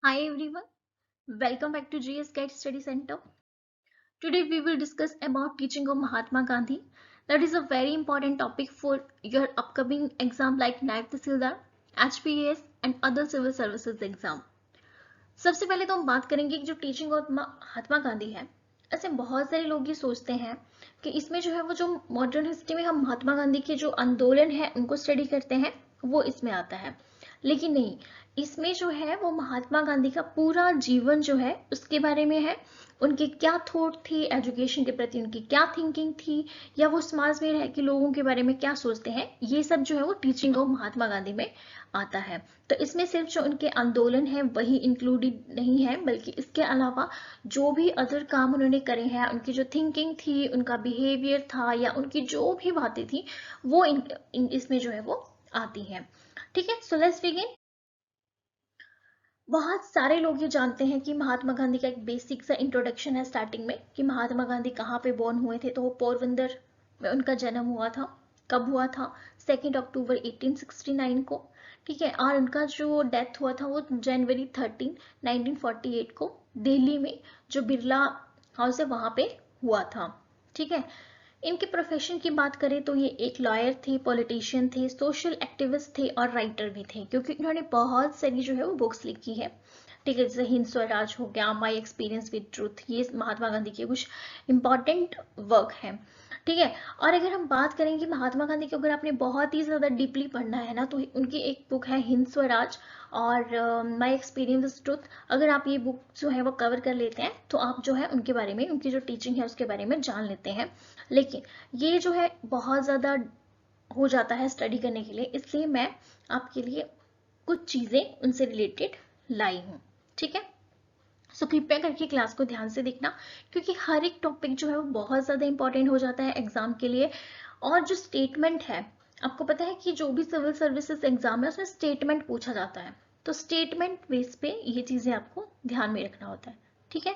Hi everyone, welcome back to GS Guide Study Center. Today we will discuss about teaching of Mahatma Gandhi. That is a very important topic for your upcoming exam like नायब तहसीलदार, HPAS and other civil services exam. सबसे पहले तो हम बात करेंगे कि जो teaching of Mahatma Gandhi है, ऐसे बहुत सारे लोग ये सोचते हैं कि इसमें जो है वो जो मॉडर्न हिस्ट्री में हम महात्मा गांधी के जो आंदोलन है उनको स्टडी करते हैं वो इसमें आता है, लेकिन नहीं, इसमें जो है वो महात्मा गांधी का पूरा जीवन जो है उसके बारे में है। उनकी क्या थॉट थी एजुकेशन के प्रति, उनकी क्या थिंकिंग थी, या वो समाज में रह के लोगों के बारे में क्या सोचते हैं, ये सब जो है वो टीचिंग ऑफ महात्मा गांधी में आता है। तो इसमें सिर्फ जो उनके आंदोलन है वही इंक्लूडेड नहीं है, बल्कि इसके अलावा जो भी अदर काम उन्होंने करे हैं, उनकी जो थिंकिंग थी, उनका बिहेवियर था, या उनकी जो भी बातें थी वो इसमें जो है वो आती हैं। ठीक है, सो लेट्स बिगिन। बहुत सारे लोग ये जानते हैं कि महात्मा गांधी का एक बेसिक सा इंट्रोडक्शन है स्टार्टिंग में कि महात्मा गांधी कहाँ पे बॉर्न हुए थे। तो वो पोरबंदर में उनका जन्म हुआ था। कब हुआ था? 2 अक्टूबर 1869 को। ठीक है, और उनका जो डेथ हुआ था वो जनवरी 13 1948 को दिल्ली में जो बिरला हाउस है वहां पे हुआ था। ठीक है, इनके प्रोफेशन की बात करें तो ये एक लॉयर थे, पॉलिटिशियन थे, सोशल एक्टिविस्ट थे और राइटर भी थे, क्योंकि इन्होंने बहुत सारी जो है वो बुक्स लिखी है। ठीक है, जैसे हिंद स्वराज हो गया, माई एक्सपीरियंस विद ट्रूथ, ये महात्मा गांधी के कुछ इंपॉर्टेंट वर्क हैं। ठीक है, और अगर हम बात करेंगे महात्मा गांधी की, अगर आपने बहुत ही ज्यादा डीपली पढ़ना है ना, तो उनकी एक बुक है हिंद स्वराज और माई एक्सपीरियंस ट्रूथ। अगर आप ये बुक जो है वो कवर कर लेते हैं तो आप जो है उनके बारे में, उनकी जो टीचिंग है उसके बारे में जान लेते हैं। लेकिन ये जो है बहुत ज़्यादा हो जाता है स्टडी करने के लिए, इसलिए मैं आपके लिए कुछ चीज़ें उनसे रिलेटेड लाई हूँ। ठीक है, सो कृपया करके क्लास को ध्यान से देखना, क्योंकि हर एक टॉपिक जो है वो बहुत ज़्यादा इंपॉर्टेंट हो जाता है एग्जाम के लिए। और जो स्टेटमेंट है, आपको पता है कि जो भी सिविल सर्विसेज एग्जाम है उसमें स्टेटमेंट पूछा जाता है। तो स्टेटमेंट बेस पे ये चीज़ें आपको ध्यान में रखना होता है। ठीक है,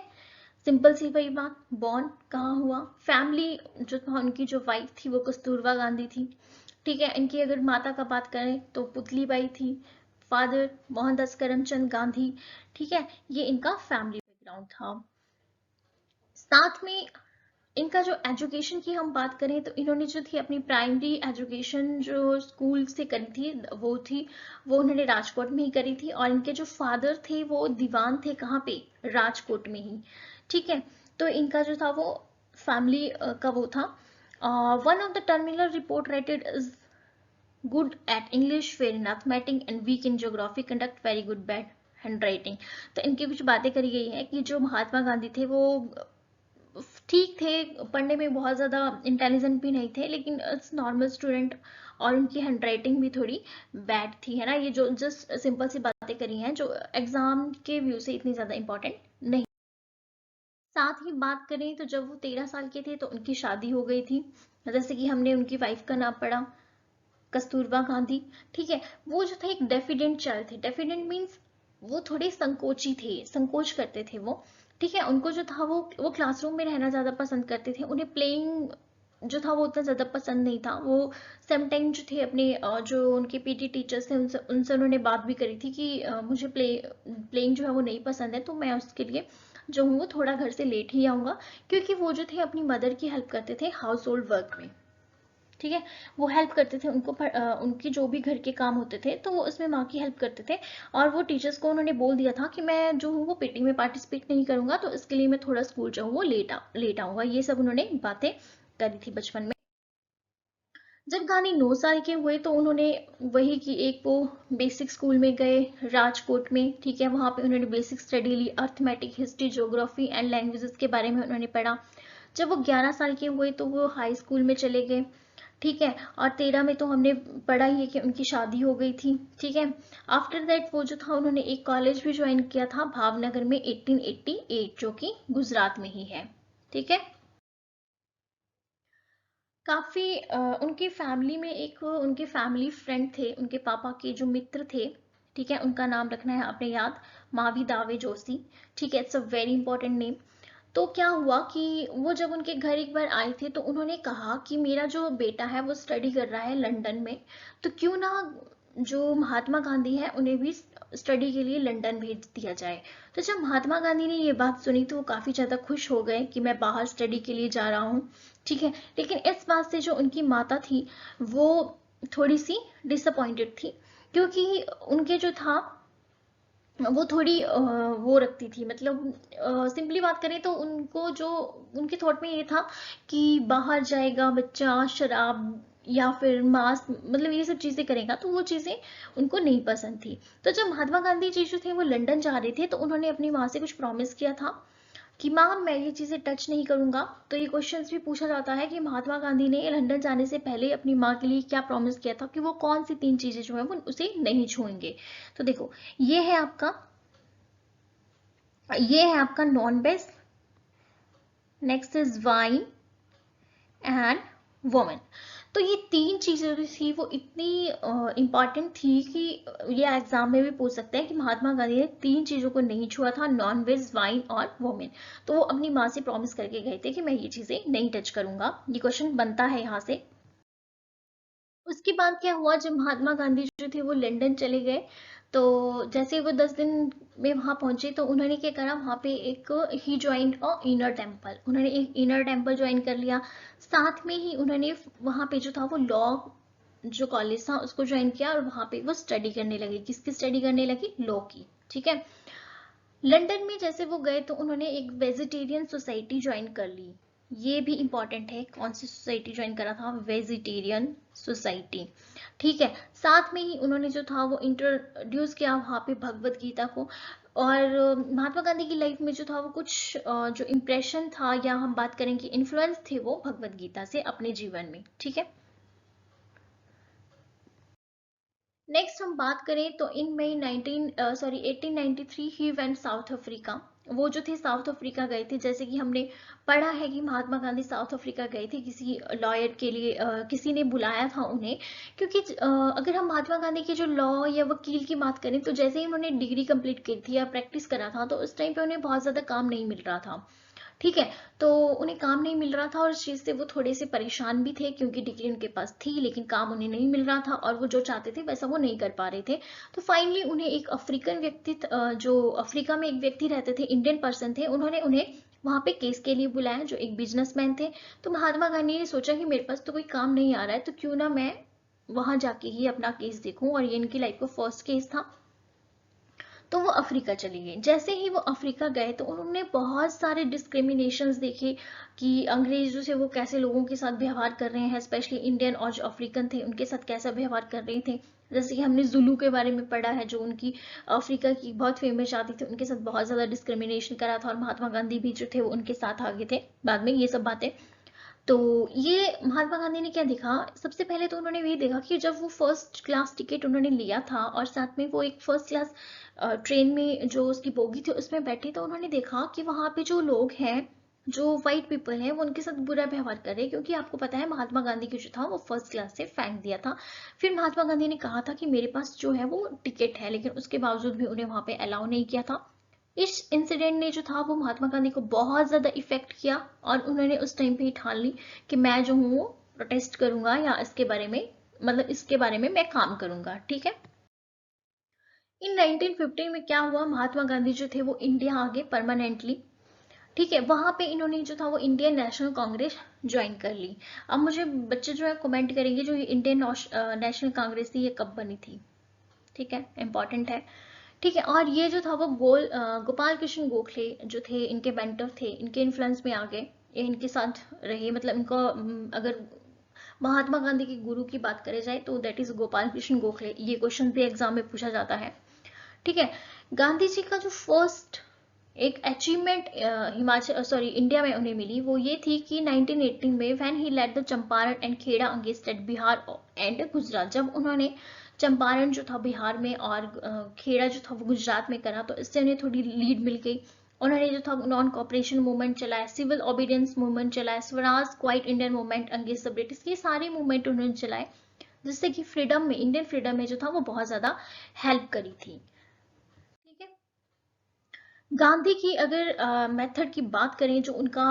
सिंपल सी वही बात, बॉर्न कहाँ हुआ, फैमिली जो था, उनकी जो वाइफ थी वो कस्तूरबा गांधी थी। ठीक है, इनकी अगर माता का बात करें तो पुतली बाई थी, फादर मोहनदास करमचंद गांधी। ठीक है, ये इनका फैमिली बैकग्राउंड था। साथ में इनका जो एजुकेशन की हम बात करें तो इन्होंने जो थी अपनी प्राइमरी एजुकेशन जो स्कूल से करी थी वो उन्होंने राजकोट में ही करी थी। और इनके जो फादर थे वो दीवान थे, कहाँ पे? राजकोट में ही। ठीक है, तो इनका जो था वो फैमिली का वो था। One of the terminal report rated is good at English, fair in mathematics and weak in geography, conduct very good bad handwriting. तो इनकी कुछ बातें करी गई है कि जो महात्मा गांधी थे वो ठीक थे, पढ़ने में बहुत ज़्यादा इंटेलिजेंट भी नहीं थे, लेकिन नॉर्मल स्टूडेंट। और उनकी हैंड राइटिंग भी थोड़ी बैड थी, है ना। ये जो जस्ट सिंपल सी बातें करी हैं जो एग्जाम के व्यू से इतनी ज़्यादा इंपॉर्टेंट नहीं। साथ ही बात करें तो जब वो 13 साल के थे तो उनकी शादी हो गई थी, जैसे कि हमने उनकी वाइफ का नाम पढ़ा, कस्तूरबा गांधी। ठीक है, वो जो थे एक डेफिडेंट चाइल्ड थे। डेफिडेंट मीन्स वो थोड़े संकोची थे, संकोच करते थे वो। ठीक है, उनको जो था वो क्लासरूम में रहना ज्यादा पसंद करते थे, उन्हें प्लेइंग जो था वो उतना ज्यादा पसंद नहीं था। वो समटाइम जो थे अपने जो उनके पीटी टीचर्स थे उनसे उन्होंने बात भी करी थी कि मुझे प्लेइंग जो है वो नहीं पसंद है, तो मैं उसके लिए जो हूँ वो थोड़ा घर से लेट ही आऊंगा। क्योंकि वो जो थे अपनी मदर की हेल्प करते थे हाउस होल्ड वर्क में। ठीक है, वो हेल्प करते थे उनको उनकी जो भी घर के काम होते थे तो वो उसमें माँ की हेल्प करते थे। और वो टीचर्स को उन्होंने बोल दिया था कि मैं जो हूँ वो पीटी में पार्टिसिपेट नहीं करूंगा, तो इसके लिए मैं थोड़ा स्कूल जो हूँ वो लेट आऊंगा। ये सब उन्होंने बातें करी थी बचपन में। जब गांधी 9 साल के हुए तो उन्होंने वही की एक वो बेसिक स्कूल में गए राजकोट में। ठीक है, वहां पे उन्होंने बेसिक स्टडी ली, arithmetic, history, geography and languages के बारे में उन्होंने पढ़ा। जब वो 11 साल के हुए तो वो हाई स्कूल में चले गए। ठीक है, और 13 में तो हमने पढ़ा ही है कि उनकी शादी हो गई थी। ठीक है, आफ्टर दैट वो जो था उन्होंने एक कॉलेज भी ज्वाइन किया था भावनगर में 1888, जो कि गुजरात में ही है। ठीक है, काफी उनकी फैमिली में एक उनके फैमिली फ्रेंड थे, उनके पापा के जो मित्र थे। ठीक है, उनका नाम रखना है आपने याद, मावी दावे जोशी। ठीक है, it's a very important name. तो क्या हुआ कि वो जब उनके घर एक बार आए थे तो उन्होंने कहा कि मेरा जो बेटा है वो स्टडी कर रहा है लंदन में, तो क्यों ना जो महात्मा गांधी है उन्हें भी स्टडी के लिए लंदन भेज दिया जाए। तो जब महात्मा गांधी ने ये बात सुनी तो वो काफी ज्यादा खुश हो गए कि मैं बाहर स्टडी के लिए जा रहा हूँ, ठीक है। लेकिन इस बात से जो उनकी माता थी वो थोड़ी सी डिसअपॉइंटेड थी, क्योंकि उनके जो था वो थोड़ी वो रखती थी, मतलब सिंपली बात करें तो उनको जो उनके थॉट में ये था कि बाहर जाएगा बच्चा शराब या फिर मांस, मतलब ये सब चीजें करेगा, तो वो चीजें उनको नहीं पसंद थी। तो जब महात्मा गांधी जी जो थे वो लंदन जा रहे थे तो उन्होंने अपनी माँ से कुछ प्रॉमिस किया था कि माँ मैं ये चीजें टच नहीं करूंगा। तो ये क्वेश्चन भी पूछा जाता है कि महात्मा गांधी ने लंदन जाने से पहले अपनी माँ के लिए क्या प्रॉमिस किया था, कि वो कौन सी 3 चीजें जो है वो उसे नहीं छुएंगे। तो देखो ये है आपका non veg, next is wine and women. तो ये 3 चीजें जो थी वो इतनी इंपॉर्टेंट थी कि ये एग्जाम में भी पूछ सकते हैं कि महात्मा गांधी ने 3 चीजों को नहीं छुआ था, नॉन वेज, वाइन और वुमेन। तो वो अपनी माँ से प्रॉमिस करके गए थे कि मैं ये चीजें नहीं टच करूंगा। ये क्वेश्चन बनता है यहाँ से। उसके बाद क्या हुआ, जब महात्मा गांधी जो थे वो लंदन चले गए, तो जैसे वो 10 दिन में वहां पहुंचे तो उन्होंने क्या करा, वहां पे एक ही ज्वाइंट अ इनर टेम्पल, उन्होंने एक इनर टेम्पल ज्वाइन कर लिया। साथ में ही उन्होंने वहां पे जो था वो लॉ जो कॉलेज था उसको ज्वाइन किया, और वहां पे वो स्टडी करने लगे। किसकी स्टडी करने लगी? लॉ की, ठीक है। लंदन में जैसे वो गए तो उन्होंने एक वेजिटेरियन सोसाइटी ज्वाइन कर ली। ये भी इंपॉर्टेंट है, कौन सी सोसाइटी ज्वाइन करा था? वेजिटेरियन सोसाइटी, ठीक है। साथ में ही उन्होंने जो था वो इंट्रोड्यूस किया वहां पे भगवत गीता को। और महात्मा गांधी की लाइफ में जो था वो कुछ जो इम्प्रेशन था, या हम बात करें कि इन्फ्लुएंस थे वो भगवत गीता से अपने जीवन में, ठीक है। नेक्स्ट हम बात करें तो इन मई 1893 ही वेंट साउथ अफ्रीका। वो जो थे साउथ अफ्रीका गए थे, जैसे कि हमने पढ़ा है कि महात्मा गांधी साउथ अफ्रीका गए थे किसी लॉयर के लिए, किसी ने बुलाया था उन्हें। क्योंकि अगर हम महात्मा गांधी के जो लॉ या वकील की बात करें तो जैसे ही उन्होंने डिग्री कंप्लीट की थी या प्रैक्टिस करा था तो उस टाइम पे उन्हें बहुत ज्यादा काम नहीं मिल रहा था, ठीक है। तो उन्हें काम नहीं मिल रहा था और इस चीज से वो थोड़े से परेशान भी थे, क्योंकि डिग्री उनके पास थी लेकिन काम उन्हें नहीं मिल रहा था और वो जो चाहते थे वैसा वो नहीं कर पा रहे थे। तो फाइनली उन्हें एक अफ्रीकन व्यक्ति, जो अफ्रीका में एक व्यक्ति रहते थे, इंडियन पर्सन थे, उन्होंने उन्हें वहां पे केस के लिए बुलाया, जो एक बिजनेसमैन थे। तो महात्मा गांधी ने सोचा कि मेरे पास तो कोई काम नहीं आ रहा है, तो क्यों ना मैं वहां जाके ही अपना केस देखूं, और ये इनकी लाइफ का फर्स्ट केस था। तो वो अफ्रीका चली गई। जैसे ही वो अफ्रीका गए तो उन्होंने बहुत सारे डिस्क्रिमिनेशंस देखे कि अंग्रेजों से वो कैसे लोगों के साथ व्यवहार कर रहे हैं, स्पेशली इंडियन और जो अफ्रीकन थे उनके साथ कैसा व्यवहार कर रहे थे। जैसे कि हमने जुलू के बारे में पढ़ा है, जो उनकी अफ्रीका की बहुत फेमस जाति थी, उनके साथ बहुत ज्यादा डिस्क्रिमिनेशन करा था, और महात्मा गांधी भी जो थे वो उनके साथ आगे थे बाद में, ये सब बातें। तो ये महात्मा गांधी ने क्या देखा, सबसे पहले तो उन्होंने ये देखा कि जब वो फर्स्ट क्लास टिकट उन्होंने लिया था और साथ में वो एक फर्स्ट क्लास ट्रेन में जो उसकी बोगी थी उसमें बैठे, तो उन्होंने देखा कि वहां पे जो लोग हैं, जो वाइट पीपल हैं, वो उनके साथ बुरा व्यवहार कर रहे हैं। क्योंकि आपको पता है महात्मा गांधी की जो था वो फर्स्ट क्लास से फेंक दिया था। फिर महात्मा गांधी ने कहा था कि मेरे पास जो है वो टिकट है, लेकिन उसके बावजूद भी उन्हें वहां पे अलाउ नहीं किया था। इस इंसिडेंट ने जो था वो महात्मा गांधी को बहुत ज्यादा इफेक्ट किया, और उन्होंने उस टाइम पे ही ठान ली कि मैं जो हूँ वो प्रोटेस्ट करूंगा, या इसके बारे में, मतलब इसके बारे में मैं काम करूंगा, ठीक है। इन 1915 में क्या हुआ, महात्मा गांधी जो थे वो इंडिया आ गए परमानेंटली, ठीक है। वहां पे इन्होंने जो था वो इंडियन नेशनल कांग्रेस ज्वाइन कर ली। अब मुझे बच्चे जो है कमेंट करेंगे जो इंडियन नेशनल कांग्रेस थी ये कब बनी थी, ठीक है, इंपॉर्टेंट है, ठीक है। और ये जो था वो गोपाल कृष्ण गोखले जो थे इनके मेंटर थे, इनके इन्फ्लुएंस में आ गए, ये इनके साथ रहे, मतलब इनको अगर महात्मा गांधी के गुरु की बात करे जाए तो दैट इज गोपाल कृष्ण गोखले। ये क्वेश्चन भी एग्जाम में पूछा जाता है, ठीक है। गांधी जी का जो फर्स्ट एक अचीवमेंट हिमाचल सॉरी इंडिया में उन्हें मिली वो ये थी कि 1918 में when he led the Champaran and Kheda against Bihar and Gujarat. जब उन्होंने चंपारण जो था बिहार में और खेड़ा जो था वो गुजरात में करा, तो इससे उन्हें थोड़ी लीड मिल गई। उन्होंने जो था नॉन कॉपरेशन मूवमेंट चलाया, सिविल ओबीडियंस मूवमेंट चलाया, Swaraj quite Indian movement against the British, ये सारे मूवमेंट उन्होंने चलाए, जिससे कि फ्रीडम में, इंडियन फ्रीडम में जो था वो बहुत ज्यादा हेल्प करी थी, ठीक है। गांधी की अगर मेथड की बात करें, जो उनका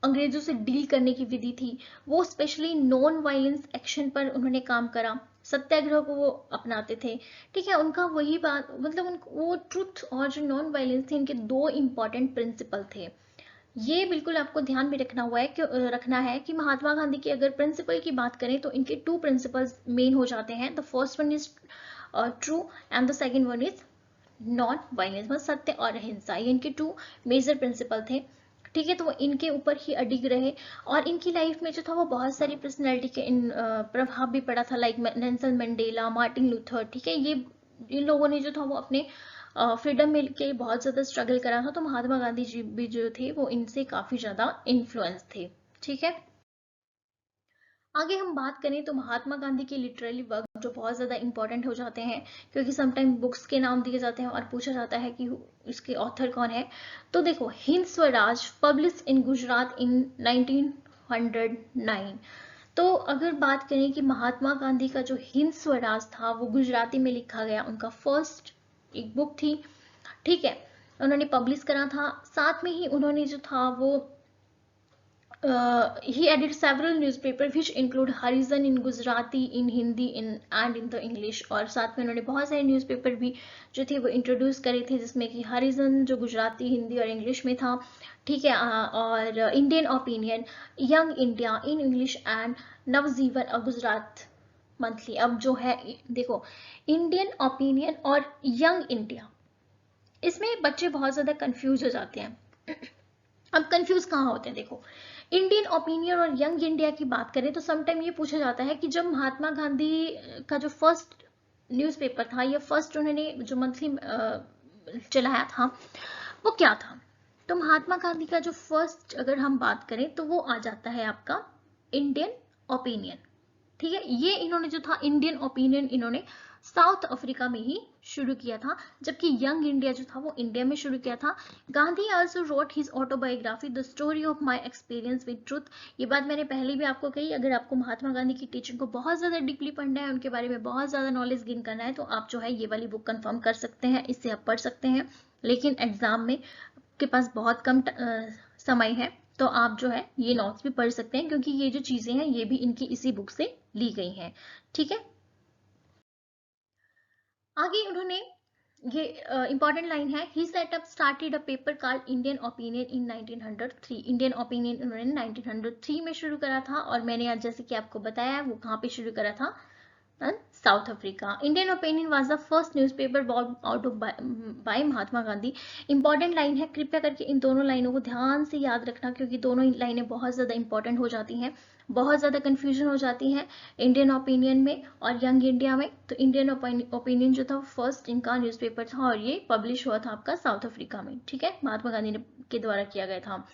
अंग्रेजों से डील करने की विधि थी, वो स्पेशली नॉन वायलेंस एक्शन पर उन्होंने काम करा। सत्याग्रह को वो अपनाते थे। ठीक है, उनका वही बात, मतलब उनको वो ट्रुथ और जो नॉन वायलेंस थे, इनके दो इंपॉर्टेंट प्रिंसिपल थे। ये बिल्कुल आपको ध्यान में रखना है कि महात्मा गांधी की अगर प्रिंसिपल की बात करें तो इनके टू प्रिंसिपल्स मेन हो जाते हैं। The first one is true and the second one is non violence, मतलब सत्य और अहिंसा। ये इनके टू मेजर प्रिंसिपल थे। ठीक है, तो वो इनके ऊपर ही अडिग रहे और इनकी लाइफ में जो था वो बहुत सारी पर्सनैलिटी के प्रभाव भी पड़ा था, like Nelson Mandela, Martin Luther. ठीक है, ये इन लोगों ने जो था वो अपने फ्रीडम मिल के बहुत ज्यादा स्ट्रगल करा था, तो महात्मा गांधी जी भी जो थे वो इनसे काफी ज्यादा इन्फ्लुएंस थे। ठीक है, आगे हम बात करें तो महात्मा गांधी के लिटरेरी वर्क जो बहुत ज्यादा इंपॉर्टेंट हो जाते हैं, क्योंकि समटाइम बुक्स के नाम दिए जाते हैं और पूछा जाता है कि इसके ऑथर कौन है। तो देखो, हिंद स्वराज पब्लिश इन गुजरात इन 1909। तो अगर बात करें कि महात्मा गांधी का जो हिंद स्वराज था वो गुजराती में लिखा गया, उनका फर्स्ट एक बुक थी। ठीक है, उन्होंने पब्लिश करा था। साथ में ही उन्होंने जो था वो he added several newspaper which include Harizan in Gujarati, in Hindi, and in the English। और साथ में उन्होंने बहुत सारे न्यूज़पेपर भी जो थे वो इंट्रोड्यूस करे थे, जिसमें कि हरिजन जो गुजराती, हिंदी और इंग्लिश में था। ठीक है, और Indian Opinion, Young India in English and Navjivan a Gujarat monthly. अब जो है देखो, इंडियन ओपिनियन और यंग इंडिया, इसमें बच्चे बहुत ज्यादा कंफ्यूज हो जाते हैं। अब कंफ्यूज कहाँ होते हैं, देखो, इंडियन ओपिनियन और यंग इंडिया की बात करें तो समटाइम ये पूछा जाता है कि जब महात्मा गांधी का जो फर्स्ट न्यूज़पेपर था या फर्स्ट उन्होंने जो मंथली चलाया था वो क्या था। तो महात्मा गांधी का जो फर्स्ट अगर हम बात करें तो वो आ जाता है आपका इंडियन ओपिनियन। ठीक है, ये इन्होंने जो था इंडियन ओपिनियन इन्होंने साउथ अफ्रीका में ही शुरू किया था, जबकि यंग इंडिया जो था वो इंडिया में शुरू किया था। Gandhi also road his autobiography the story of my experience with truth. ये बात मैंने पहले भी आपको कही, अगर आपको महात्मा गांधी की टीचिंग को बहुत ज्यादा डीपली पढ़ना है, उनके बारे में बहुत ज्यादा नॉलेज गेन करना है, तो आप जो है ये वाली बुक कंफर्म कर सकते हैं, इससे आप पढ़ सकते हैं। लेकिन एग्जाम में के पास बहुत कम समय है, तो आप जो है ये नोट्स भी पढ़ सकते हैं, क्योंकि ये जो चीजें हैं ये भी इनकी इसी बुक से ली गई हैं। ठीक है, आगे उन्होंने ये इंपॉर्टेंट लाइन है, he set up started a paper called Indian Opinion in 1903। Indian Opinion उन्होंने 1903 में शुरू करा था, और मैंने आज जैसे कि आपको बताया वो कहाँ पे शुरू करा था, South Africa. Indian Opinion was the first newspaper born out of by Mahatma Gandhi. Important line है, कृपया करके इन दोनों लाइनों को ध्यान से याद रखना, क्योंकि दोनों लाइनें बहुत ज्यादा इंपॉर्टेंट हो जाती हैं, बहुत ज्यादा कंफ्यूजन हो जाती है इंडियन ओपिनियन में और यंग इंडिया में। तो इंडियन ओपिनियन जो था फर्स्ट इनका न्यूज़पेपर था और ये पब्लिश हुआ था आपका साउथ अफ्रीका में। ठीक है, महात्मा गांधी के द्वारा किया गया था।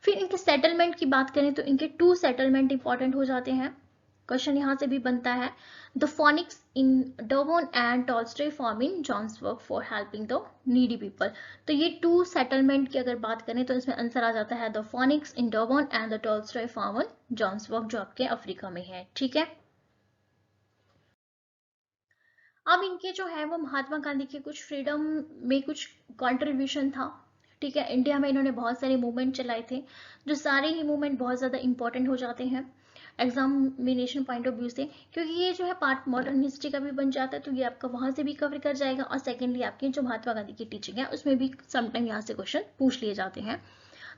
फिर इनके सेटलमेंट की बात करें तो इनके टू सेटलमेंट इंपॉर्टेंट हो जाते हैं, क्वेश्चन यहां से भी बनता है। The Phoenix in Durban and Tolstoy farm in Johannesburg for helping the needy people. तो ये टू सेटलमेंट की अगर बात करें तो इसमें आंसर आ जाता है the Phoenix in Durban and the Tolstoy farm in Johannesburg, जो आपके अफ्रीका में है। ठीक है, अब इनके जो है वो महात्मा गांधी के कुछ फ्रीडम में कुछ कंट्रीब्यूशन था। ठीक है, इंडिया में इन्होंने बहुत सारे मूवमेंट चलाए थे, जो सारे ही मूवमेंट बहुत ज्यादा इंपॉर्टेंट हो जाते हैं एग्जामिनेशन पॉइंट ऑफ व्यू से, क्योंकि ये जो है पार्ट मॉडर्न हिस्ट्री का भी बन जाता है, तो ये आपका वहां से भी कवर कर जाएगा। और सेकेंडली आपकी जो महात्मा गांधी की टीचिंग है उसमें भी समटाइम यहाँ से क्वेश्चन पूछ लिए जाते हैं।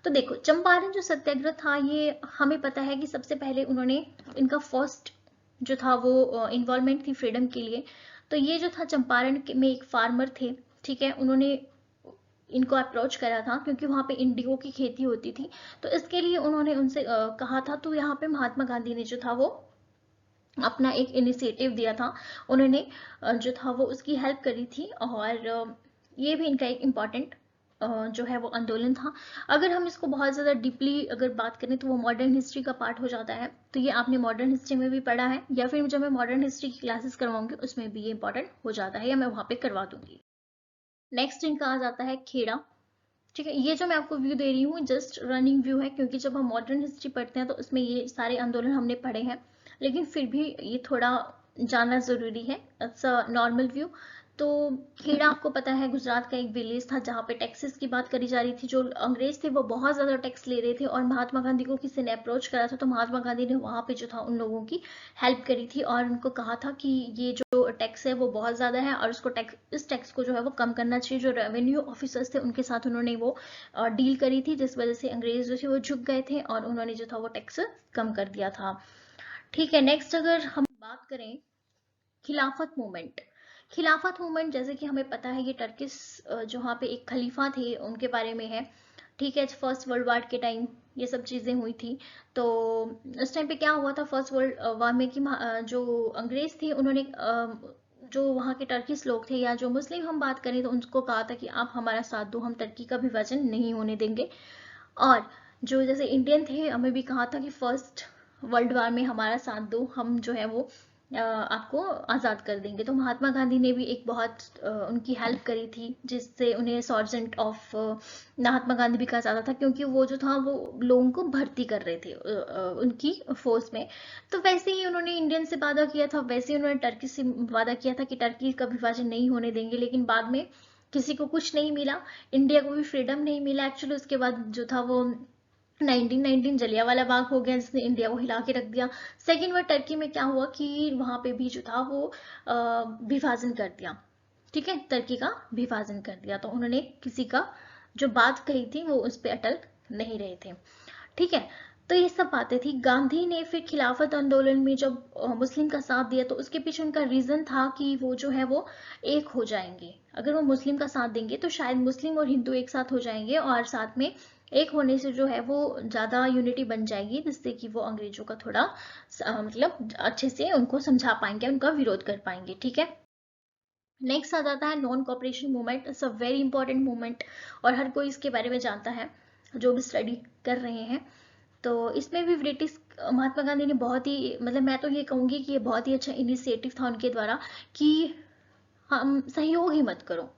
तो देखो, चंपारण जो सत्याग्रह था ये हमें पता है कि सबसे पहले उन्होंने, इनका फर्स्ट जो था वो इन्वॉल्वमेंट थी फ्रीडम के लिए। तो ये जो था चंपारण में एक फार्मर थे। ठीक है, उन्होंने इनको अप्रोच करा था क्योंकि वहां पे इंडिगो की खेती होती थी, तो इसके लिए उन्होंने उनसे कहा था। तो यहाँ पे महात्मा गांधी ने जो था वो अपना एक इनिशिएटिव दिया था, उन्होंने जो था वो उसकी हेल्प करी थी, और ये भी इनका एक इम्पॉर्टेंट जो है वो आंदोलन था। अगर हम इसको बहुत ज़्यादा डीपली अगर बात करें तो वो मॉडर्न हिस्ट्री का पार्ट हो जाता है, तो ये आपने मॉडर्न हिस्ट्री में भी पढ़ा है, या फिर जब मैं मॉडर्न हिस्ट्री की क्लासेस करवाऊंगी उसमें भी ये इंपॉर्टेंट हो जाता है, या मैं वहाँ पे करवा दूंगी। नेक्स्ट इनका आ जाता है खेड़ा। ठीक है, ये जो मैं आपको व्यू दे रही हूँ जस्ट रनिंग व्यू है, क्योंकि जब हम मॉडर्न हिस्ट्री पढ़ते हैं तो उसमें ये सारे आंदोलन हमने पढ़े हैं, लेकिन फिर भी ये थोड़ा जानना जरूरी है। It's a normal view. तो खेड़ा आपको पता है गुजरात का एक विलेज था जहाँ पे टैक्सेस की बात करी जा रही थी। जो अंग्रेज थे वो बहुत ज़्यादा टैक्स ले रहे थे और महात्मा गांधी को किसी ने अप्रोच करा था, तो महात्मा गांधी ने वहाँ पे जो था उन लोगों की हेल्प करी थी और उनको कहा था कि ये जो टैक्स है वो बहुत ज़्यादा है और उसको इस टैक्स को जो है वो कम करना चाहिए। जो रेवेन्यू ऑफिसर्स थे उनके साथ उन्होंने वो डील करी थी, जिस वजह से अंग्रेज जो थे वो झुक गए थे और उन्होंने जो था वो टैक्स कम कर दिया था। ठीक है, नेक्स्ट अगर हम बात करें खिलाफत मूवमेंट। खिलाफत मूवमेंट जैसे कि हमें पता है ये टर्किश जो वहाँ पे एक खलीफा थे उनके बारे में है। ठीक है, फर्स्ट वर्ल्ड वार के टाइम ये सब चीज़ें हुई थी। तो उस टाइम पे क्या हुआ था फर्स्ट वर्ल्ड वार में कि जो अंग्रेज थे उन्होंने जो वहाँ के टर्किश लोग थे या जो मुस्लिम हम बात करें तो उनको कहा था कि आप हमारा साथ दो, हम टर्की का विभाजन नहीं होने देंगे। और जो जैसे इंडियन थे हमें भी कहा था कि फर्स्ट वर्ल्ड वार में हमारा साथ दो, हम जो है वो आपको आज़ाद कर देंगे। तो महात्मा गांधी ने भी एक बहुत उनकी हेल्प करी थी, जिससे उन्हें सर्जेंट ऑफ महात्मा गांधी भी कहा जाता था, क्योंकि वो जो था वो लोगों को भर्ती कर रहे थे उनकी फोर्स में। तो वैसे ही उन्होंने इंडियन से वादा किया था, वैसे ही उन्होंने टर्की से वादा किया था कि टर्की का विभाजन नहीं होने देंगे। लेकिन बाद में किसी को कुछ नहीं मिला, इंडिया को भी फ्रीडम नहीं मिला एक्चुअली। उसके बाद जो था वो 1919 जलियांवाला बाग हो गया जिसने इंडिया को हिला के रख दिया। सेकेंड वर्ल्ड टर्की में क्या हुआ कि वहां पे भी जो था वो विभाजन कर दिया। ठीक है, टर्की का विभाजन कर दिया। तो उन्होंने किसी का जो बात कही थी वो उस पर अटल नहीं रहे थे। ठीक है, तो ये सब बातें थी। गांधी ने फिर खिलाफत आंदोलन में जब मुस्लिम का साथ दिया तो उसके पीछे उनका रीजन था कि वो जो है वो एक हो जाएंगे। अगर वो मुस्लिम का साथ देंगे तो शायद मुस्लिम और हिंदू एक साथ हो जाएंगे और साथ में एक होने से जो है वो ज्यादा यूनिटी बन जाएगी, जिससे कि वो अंग्रेजों का थोड़ा मतलब अच्छे से उनको समझा पाएंगे, उनका विरोध कर पाएंगे। ठीक है, नेक्स्ट आ जाता है non cooperation movement. It's a very important movement और हर कोई इसके बारे में जानता है जो भी स्टडी कर रहे हैं। तो इसमें भी ब्रिटिश महात्मा गांधी ने बहुत ही, मतलब मैं तो ये कहूंगी कि ये बहुत ही अच्छा इनिशिएटिव था उनके द्वारा कि हम सहयोग ही मत करो।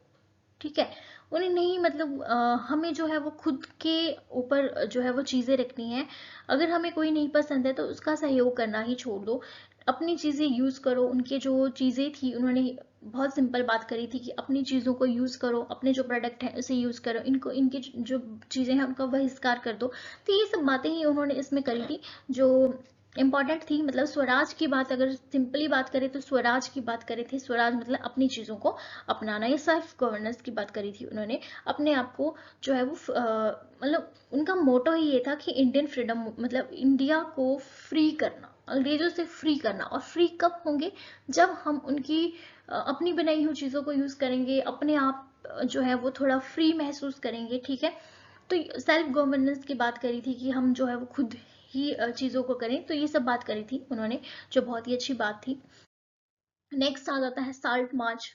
ठीक है, उन्हें नहीं मतलब हमें जो है वो खुद के ऊपर जो है वो चीजें रखनी है। अगर हमें कोई नहीं पसंद है तो उसका सहयोग करना ही छोड़ दो, अपनी चीजें यूज करो। उनके जो चीजें थी उन्होंने बहुत सिंपल बात करी थी कि अपनी चीजों को यूज करो, अपने जो प्रोडक्ट है उसे यूज करो, इनको इनकी जो चीजें हैं उनका बहिष्कार कर दो। तो ये सब बातें ही उन्होंने इसमें करी थी जो इम्पॉर्टेंट थी। मतलब स्वराज की बात अगर सिंपली बात करें तो स्वराज की बात करी थी। स्वराज मतलब अपनी चीजों को अपनाना, या सेल्फ गवर्नेंस की बात करी थी उन्होंने। अपने आप को जो है वो मतलब उनका मोटो ही ये था कि इंडियन फ्रीडम, मतलब इंडिया को फ्री करना, अंग्रेजों से फ्री करना। और फ्री कब होंगे? जब हम उनकी अपनी बनाई हुई चीजों को यूज करेंगे, अपने आप जो है वो थोड़ा फ्री महसूस करेंगे। ठीक है, तो सेल्फ गवर्नेंस की बात करी थी कि हम जो है वो खुद ही चीजों को करें। तो ये सब बात करी थी उन्होंने, जो बहुत ही अच्छी बात थी। नेक्स्ट आ जाता है साल्ट मार्च।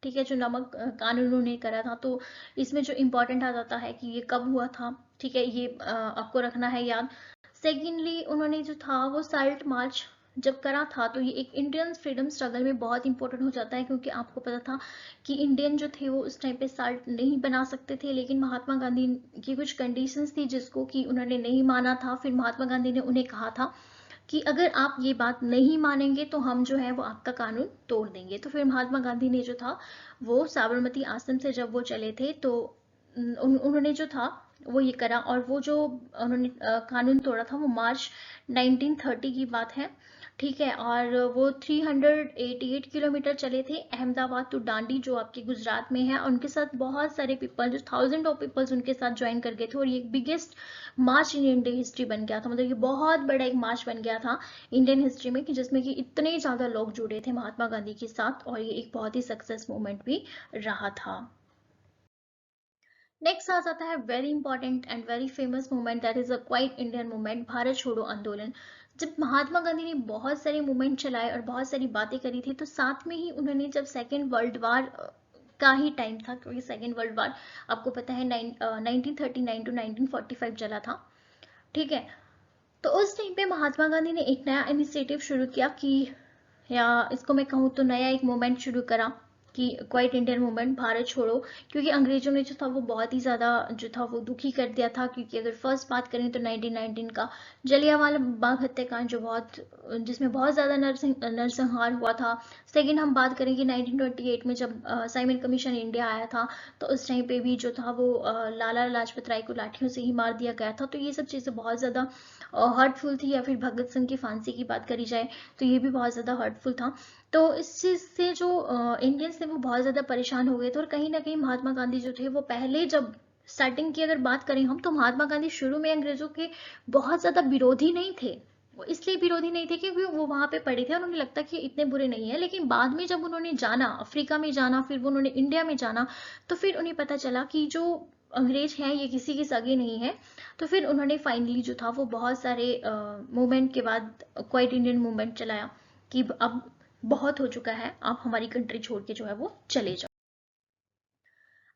ठीक है, जो नमक कानून उन्होंने करा था। तो इसमें जो इम्पोर्टेंट आ जाता है कि ये कब हुआ था। ठीक है, ये आपको रखना है याद। सेकेंडली उन्होंने जो था वो साल्ट मार्च जब करा था तो ये एक इंडियन फ्रीडम स्ट्रगल में बहुत इंपॉर्टेंट हो जाता है, क्योंकि आपको पता था कि इंडियन जो थे वो उस टाइम पे साल्ट नहीं बना सकते थे। लेकिन महात्मा गांधी की कुछ कंडीशंस थी जिसको कि उन्होंने नहीं माना था। फिर महात्मा गांधी ने उन्हें कहा था कि अगर आप ये बात नहीं मानेंगे तो हम जो है वो आपका कानून तोड़ देंगे। तो फिर महात्मा गांधी ने जो था वो साबरमती आश्रम से जब वो चले थे तो उन्होंने जो था वो ये करा, और वो जो उन्होंने कानून तोड़ा था वो मार्च 1930 की बात है। ठीक है, और वो 388 किलोमीटर चले थे अहमदाबाद टू डांडी, जो आपके गुजरात में है। और उनके साथ बहुत सारे पीपल, जो थाउजेंड ऑफ पीपल्स उनके साथ ज्वाइन कर गए थे। और ये biggest March in Indian history बन गया था। मतलब ये बहुत बड़ा एक मार्च बन गया था इंडियन हिस्ट्री में, कि जिसमें कि इतने ज्यादा लोग जुड़े थे महात्मा गांधी के साथ, और ये एक बहुत ही सक्सेस मूवमेंट भी रहा था। नेक्स्ट आ जाता है very important and very famous movement, that is a quite Indian movement, Bharat छोड़ो आंदोलन। जब महात्मा गांधी ने बहुत सारे मूवमेंट चलाए और बहुत सारी बातें करी थी, तो साथ में ही उन्होंने जब सेकेंड वर्ल्ड वार का ही टाइम था, क्योंकि सेकेंड वर्ल्ड वार आपको पता है 1939 टू 1945 चला था। ठीक है, तो उस टाइम पे महात्मा गांधी ने एक नया इनिशिएटिव शुरू किया कि, या इसको मैं कहूँ तो नया एक मूवमेंट शुरू करा। कि क्वाइट इंडियन मूवमेंट, भारत छोड़ो, क्योंकि अंग्रेजों ने जो था वो बहुत ही ज़्यादा जो था वो दुखी कर दिया था। क्योंकि अगर फर्स्ट बात करें तो 1919 का जलियांवाला बाग हत्याकांड जो जिसमें बहुत ज़्यादा नरसंहार हुआ था। सेकंड हम बात करें कि 1928 में जब साइमन कमीशन इंडिया आया था, तो उस टाइम पे भी जो था वो लाला लाजपत राय को लाठियों से ही मार दिया गया था। तो ये सब चीज़ें बहुत ज़्यादा हर्टफुल थी। या फिर भगत सिंह की फांसी की बात करी जाए तो ये भी बहुत ज़्यादा हर्टफुल था। तो इस चीज़ से जो इंडियंस थे वो बहुत ज़्यादा परेशान हो गए थे। और कहीं ना कहीं महात्मा गांधी जो थे वो पहले जब स्टार्टिंग की अगर बात करें हम, तो महात्मा गांधी शुरू में अंग्रेजों के बहुत ज़्यादा विरोधी नहीं थे। वो इसलिए विरोधी नहीं थे क्योंकि वो वहां पे पढ़े थे और उन्हें लगता कि इतने बुरे नहीं है। लेकिन बाद में जब उन्होंने जाना, अफ्रीका में जाना, फिर वो उन्होंने इंडिया में जाना, तो फिर उन्हें पता चला कि जो अंग्रेज हैं ये किसी के सगे नहीं है। तो फिर उन्होंने फाइनली जो था वो बहुत सारे मूवमेंट के बाद क्वाइट इंडियन मूवमेंट चलाया कि अब बहुत हो चुका है, आप हमारी कंट्री छोड़ के जो है वो चले जाओ।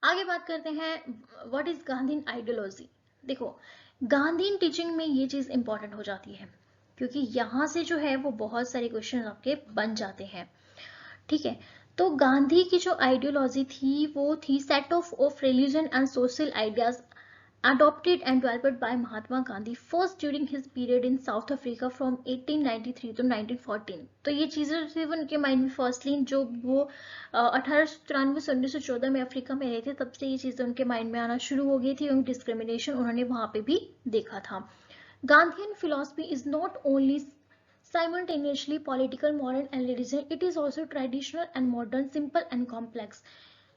आगे बात करते हैं व्हाट इज गांधी आइडियोलॉजी। देखो, गांधी टीचिंग में ये चीज इंपॉर्टेंट हो जाती है, क्योंकि यहां से जो है वो बहुत सारे क्वेश्चन आपके बन जाते हैं। ठीक है, तो गांधी की जो आइडियोलॉजी थी वो थी set of religion and social ideas adopted and developed by Mahatma Gandhi first during his period in South Africa from 1893 to 1914। तो ये चीज़ें थी उनके माइंड में फर्स्टली, जो वो 1893 से 1914 में अफ्रीका में रहे थे, तब से ये चीज़ें उनके माइंड में आना शुरू हो गई थी। उन डिस्क्रिमिनेशन उन्होंने वहाँ पे भी देखा था। Gandhian philosophy is not only simultaneously political, moral and religious, it is also traditional and modern, simple and complex।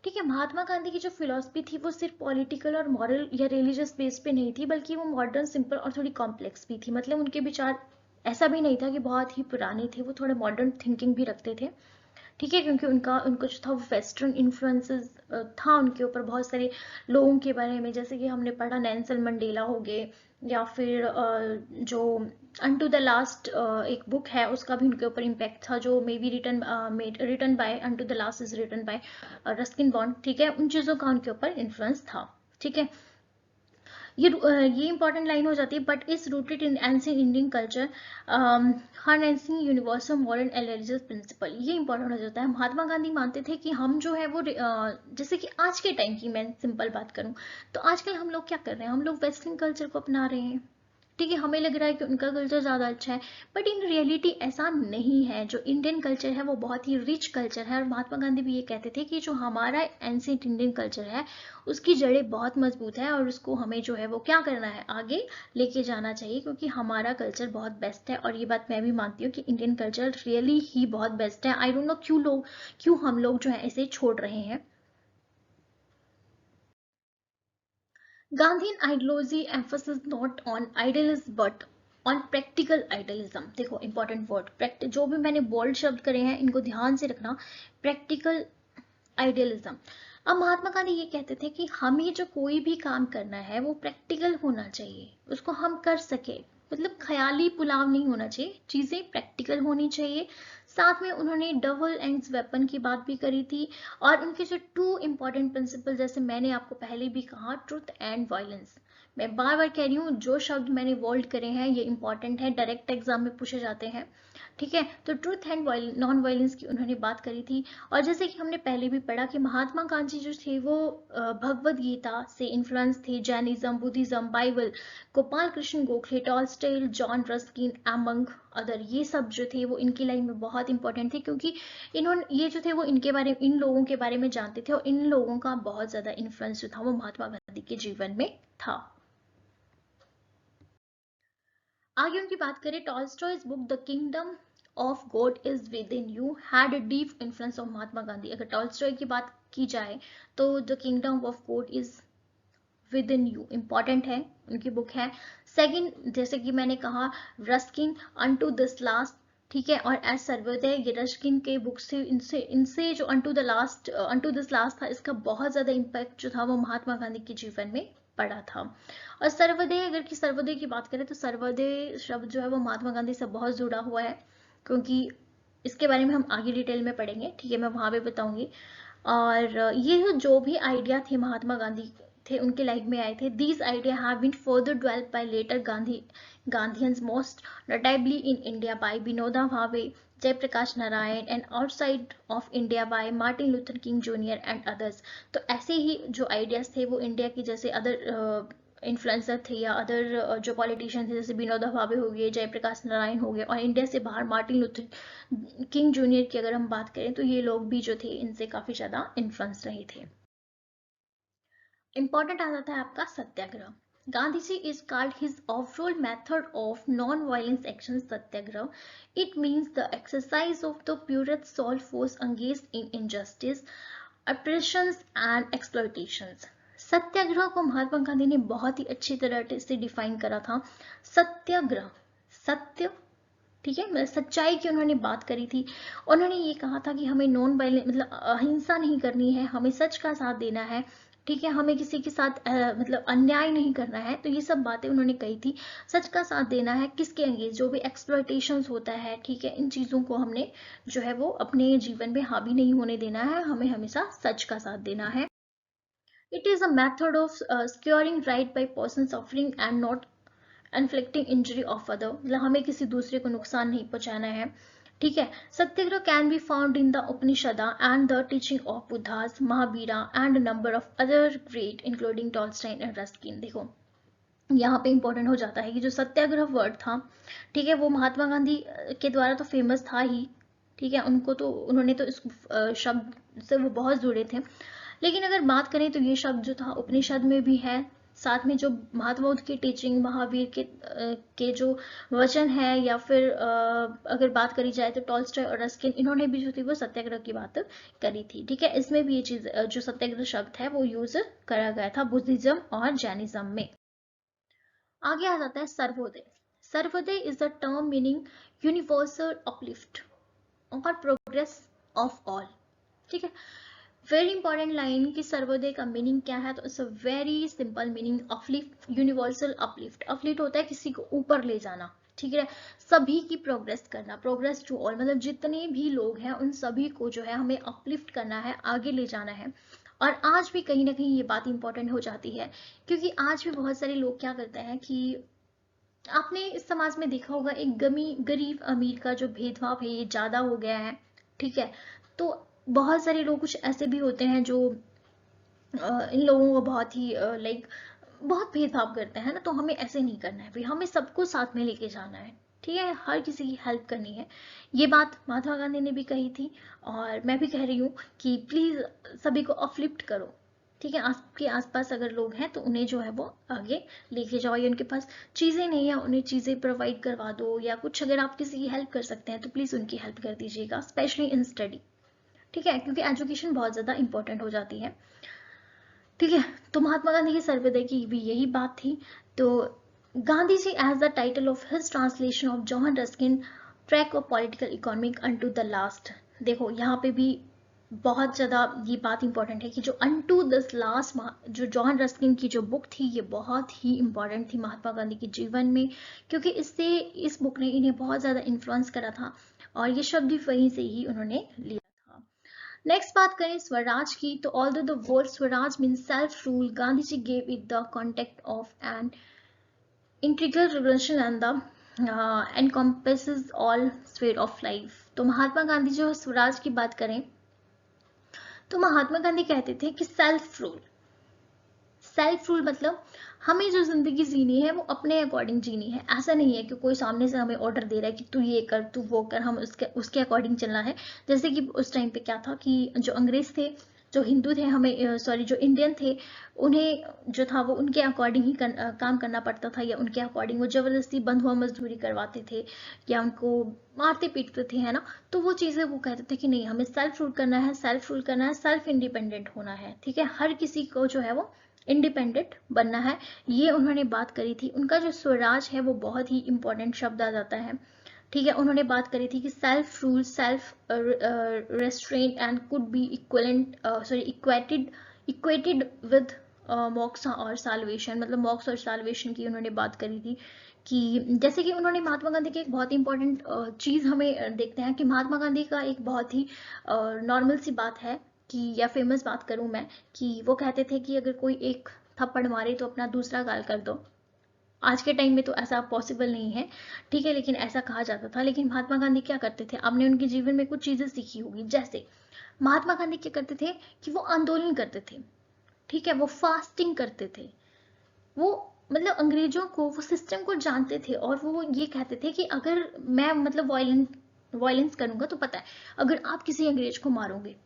ठीक है, महात्मा गांधी की जो फिलॉसफी थी वो सिर्फ पॉलिटिकल और मॉरल या रिलीजियस बेस पे नहीं थी, बल्कि वो मॉडर्न, सिंपल और थोड़ी कॉम्प्लेक्स भी थी। मतलब उनके विचार ऐसा भी नहीं था कि बहुत ही पुराने थे, वो थोड़े मॉडर्न थिंकिंग भी रखते थे। ठीक है, क्योंकि उनको जो था वो वेस्टर्न इन्फ्लुएंसेस था उनके ऊपर बहुत सारे लोगों के बारे में, जैसे कि हमने पढ़ा नेल्सन मंडेला हो गए, या फिर जो अनटू द लास्ट एक बुक है उसका भी उनके ऊपर इम्पैक्ट था, जो may be written by unto the last is written by Ruskin Bond. ठीक है, उन चीज़ों का उनके ऊपर इन्फ्लुएंस था। ठीक है, ये इंपॉर्टेंट लाइन हो जाती है, but is rooted in ancient Indian culture, harnessing universal moral and religious principle. ये इंपॉर्टेंट हो जाता है। महात्मा गांधी मानते थे कि हम जो है वो जैसे कि आज के टाइम की मैं सिंपल बात करूं, तो आजकल हम लोग क्या कर रहे हैं, हम लोग वेस्टर्न कल्चर को अपना रहे हैं। ठीक है, हमें लग रहा है कि उनका कल्चर ज़्यादा अच्छा है, बट इन रियलिटी ऐसा नहीं है। जो इंडियन कल्चर है वो बहुत ही रिच कल्चर है। और महात्मा गांधी भी ये कहते थे कि जो हमारा एंशिएंट इंडियन कल्चर है उसकी जड़ें बहुत मजबूत है, और उसको हमें जो है वो क्या करना है, आगे लेके जाना चाहिए, क्योंकि हमारा कल्चर बहुत बेस्ट है। और ये बात मैं भी मानती हूँ कि इंडियन कल्चर रियली ही बहुत बेस्ट है। आई डोंट नो क्यों हम लोग जो है इसे छोड़ रहे हैं। Gandhian ideology emphasis not on idealism but on practical idealism। देखो इंपॉर्टेंट वर्ड, जो भी मैंने बोल्ड शब्द करे हैं इनको ध्यान से रखना। Practical idealism. अब महात्मा गांधी ये कहते थे कि हमें जो कोई भी काम करना है वो प्रैक्टिकल होना चाहिए, उसको हम कर सके। मतलब ख्याली पुलाव नहीं होना चाहिए, चीजें प्रैक्टिकल होनी चाहिए। साथ में उन्होंने डबल एंड्स वेपन की बात भी करी थी। और उनके जो टू इंपॉर्टेंट प्रिंसिपल, जैसे मैंने आपको पहले भी कहा, ट्रुथ एंड वायलेंस। मैं बार बार कह रही हूँ, जो शब्द मैंने बोल्ड करे हैं ये इंपॉर्टेंट है, डायरेक्ट एग्जाम में पूछे जाते हैं। ठीक है, तो ट्रूथ एंड नॉन वायलेंस की उन्होंने बात करी थी। और जैसे कि हमने पहले भी पढ़ा कि महात्मा गांधी जो थे वो भगवत गीता से इन्फ्लुएंस थे, Jainism, Buddhism, Bible, Gopal Krishna Gokhale, Tolstoy, John Ruskin among other, ये सब जो थे वो इनकी लाइन में बहुत इंपॉर्टेंट थे, क्योंकि इन्होंने ये जो थे वो इन लोगों के बारे में जानते थे, और इन लोगों का बहुत ज्यादा इन्फ्लुएंस जो था वो महात्मा गांधी के जीवन में था। आगे उनकी बात करें, Tolstoy's book the kingdom of God is within you had a deep influence of Mahatma Gandhi. अगर टॉलस्टॉय की बात की जाए तो the kingdom of God is within you important है, उनकी बुक है। सेकंड, जैसे कि मैंने कहा, रस्किन अनटू दिस लास्ट। ठीक है, और एज सर्वोदय, ये रस्किन के बुक से इनसे इनसे जो अनटू दिस लास्ट था, इसका बहुत ज्यादा इम्पैक्ट जो था वो महात्मा गांधी के जीवन में पड़ा था। और सर्वोदय, सर्वोदय की बात करें तो सर्वोदय शब्द जो है वो महात्मा गांधी से बहुत जुड़ा हुआ है, क्योंकि इसके बारे में हम आगे डिटेल में पढ़ेंगे। ठीक है, मैं वहां पे बताऊंगी। और ये जो भी आइडिया थे महात्मा गांधी थे उनके लाइफ में आए थे, these idea have been further developed by later Gandhians, most notably in India by Vinoba Bhave, Jayaprakash Narayan and outside of India by Martin Luther King junior and others. तो ऐसे ही जो आइडियाज थे वो इंडिया की जैसे अदर इन्फ्लुएंसर थे या अदर जो पॉलिटिशियन थे जैसे विनोबा भावे हो गए, जयप्रकाश नारायण हो गए, और इंडिया से बाहर मार्टिन लूथर किंग जूनियर की अगर हम बात करें तो ये लोग भी जो थे इनसे काफी ज्यादा इन्फ्लुएंस रहे थे। इंपॉर्टेंट आ जाता है आपका satyagraha. Gandhi ji is called his overall method of non violence action satyagraha. It means the exercise of the purest soul force against in injustice, operations and exploitations. Satyagraha को महात्मा गांधी ने बहुत ही अच्छी तरह से डिफाइन करा था। सत्याग्रह, सत्य, ठीक है, मतलब सच्चाई की उन्होंने बात करी थी। उन्होंने ये कहा था कि हमें नॉन वायलेंस मतलब अहिंसा नहीं करनी है, हमें सच का साथ देना है, ठीक है, हमें किसी के साथ मतलब अन्याय नहीं करना है। तो ये सब बातें उन्होंने कही थी। सच का साथ देना है किसके अगेंस्ट, जो भी एक्सप्लॉयटेशंस होता है, ठीक है, इन चीजों को हमने जो है वो अपने जीवन में हावी नहीं होने देना है, हमें हमेशा सच का साथ देना है। It is a method of securing right by person suffering and not inflicting injury of other, मतलब हमें किसी दूसरे को नुकसान नहीं पहुंचाना है, ठीक है। Satyagraha can be found in the Upanishad and the teaching of Buddha's, Mahavira and number of other great including Tolstoy and Ruskin. देखो यहाँ पे इंपॉर्टेंट हो जाता है कि जो सत्याग्रह वर्ड था, ठीक है, वो महात्मा गांधी के द्वारा तो फेमस था ही, ठीक है, उनको तो उन्होंने तो इस शब्द से वो बहुत जुड़े थे। लेकिन अगर बात करें तो ये शब्द जो था उपनिषद में भी है, साथ में जो महात्मा बुद्ध की टीचिंग, महावीर के जो वचन है, या फिर अगर बात करी जाए तो टॉल्स्टॉय और रस्किन, इन्होंने भी जो थी वो सत्याग्रह की बात करी थी, ठीक है। इसमें भी ये चीज जो सत्याग्रह शब्द है वो यूज करा गया था बुद्धिज्म और जैनिज्म में। आगे आ जाता है Sarvodaya. Sarvodaya is the term meaning universal uplift और प्रोग्रेस ऑफ ऑल, ठीक है। वेरी इंपॉर्टेंट लाइन कि सर्वोदय का मीनिंग क्या है, तो it's a very simple meaning, uplift, universal uplift. Uplift होता है किसी को ऊपर ले जाना, ठीक है, सभी की प्रोग्रेस करना, प्रोग्रेस टू ऑल, मतलब जितने भी लोग हैं उन सभी को जो है हमें अपलिफ्ट करना है, आगे ले जाना है। और आज भी कहीं ना कहीं ये बात इंपॉर्टेंट हो जाती है, क्योंकि आज भी बहुत सारे लोग क्या करते हैं कि आपने इस समाज में देखा होगा एक गरीब अमीर का जो भेदभाव है ये ज्यादा हो गया है, ठीक है। तो बहुत सारे लोग कुछ ऐसे भी होते हैं जो इन लोगों को बहुत ही लाइक बहुत भेदभाव करते हैं ना, तो हमें ऐसे नहीं करना है भाई, हमें सबको साथ में लेके जाना है, ठीक है, हर किसी की हेल्प करनी है। ये बात महात्मा गांधी ने भी कही थी और मैं भी कह रही हूँ कि प्लीज सभी को अपलिफ्ट करो, ठीक है। आपके आसपास अगर लोग हैं तो उन्हें जो है वो आगे लेके जाओ, या उनके पास चीजें नहीं है उन्हें चीजें प्रोवाइड करवा दो, या कुछ अगर आप किसी की हेल्प कर सकते हैं तो प्लीज उनकी हेल्प कर दीजिएगा, स्पेशली इन स्टडी, ठीक है, क्योंकि एजुकेशन बहुत ज्यादा इंपॉर्टेंट हो जाती है, ठीक है। तो महात्मा गांधी के सर्वोदय की भी यही बात थी। तो Gandhi ji as the title of his translation of John Ruskin tract of political economic unto the last. देखो यहाँ पे भी बहुत ज्यादा ये बात इंपॉर्टेंट है कि जो अनटू दिस लास्ट, जो जॉन रस्किन की जो बुक थी ये बहुत ही इंपॉर्टेंट थी महात्मा गांधी के जीवन में, क्योंकि इससे इस बुक ने इन्हें बहुत ज्यादा इन्फ्लुएंस करा था और ये शब्द भी वहीं से ही उन्होंने लिया था। नेक्स्ट बात करें स्वराज की, तो although the word swaraj mean self rule, Gandhi ji gave it the context of an integral revolution and the encompasses all sphere of life. तो महात्मा गांधी जो स्वराज की बात करें तो महात्मा गांधी कहते थे कि सेल्फ रूल, सेल्फ रूल मतलब हमें जो जिंदगी जीनी है वो अपने अकॉर्डिंग जीनी है। ऐसा नहीं है कि कोई सामने से हमें ऑर्डर दे रहा है कि तू ये कर तू वो कर, हम उसके अकॉर्डिंग चलना है। जैसे कि उस टाइम पे क्या था कि जो अंग्रेज थे, जो हिंदू थे, हमें सॉरी जो इंडियन थे, उन्हें जो था वो उनके अकॉर्डिंग ही काम करना पड़ता था, या उनके अकॉर्डिंग वो जबरदस्ती बंधुआ मजदूरी करवाते थे या उनको मारते पीटते थे, है ना। तो वो चीजें वो कहते थे कि नहीं, हमें सेल्फ रूल करना है, सेल्फ रूल करना है, सेल्फ इंडिपेंडेंट होना है, ठीक है, हर किसी को जो है वो इंडिपेंडेंट बनना है, ये उन्होंने बात करी थी। उनका जो स्वराज है वो बहुत ही इंपॉर्टेंट शब्द आ जाता है, ठीक है। उन्होंने बात करी थी कि self rule, self restaurant and could be equivalent sorry equated with मोक्ष और साल्वेशन, मतलब मोक्ष और साल्वेशन की उन्होंने बात करी थी। कि जैसे कि उन्होंने महात्मा गांधी की एक बहुत ही इंपॉर्टेंट चीज हमें देखते हैं कि महात्मा गांधी का एक बहुत ही नॉर्मल सी बात है कि, या फेमस बात करूं मैं, कि वो कहते थे कि अगर कोई एक थप्पड़ मारे तो अपना दूसरा गाल कर दो, आज के टाइम में तो ऐसा पॉसिबल नहीं है, ठीक है, लेकिन ऐसा कहा जाता था। लेकिन महात्मा गांधी क्या करते थे, आपने उनके जीवन में कुछ चीजें सीखी होगी। जैसे महात्मा गांधी क्या करते थे कि वो आंदोलन करते थे, ठीक है, वो फास्टिंग करते थे, वो मतलब अंग्रेजों को, वो सिस्टम को जानते थे, और वो ये कहते थे कि अगर मैं मतलब वायलेंस करूंगा तो पता है अगर आप किसी अंग्रेज को मारोगे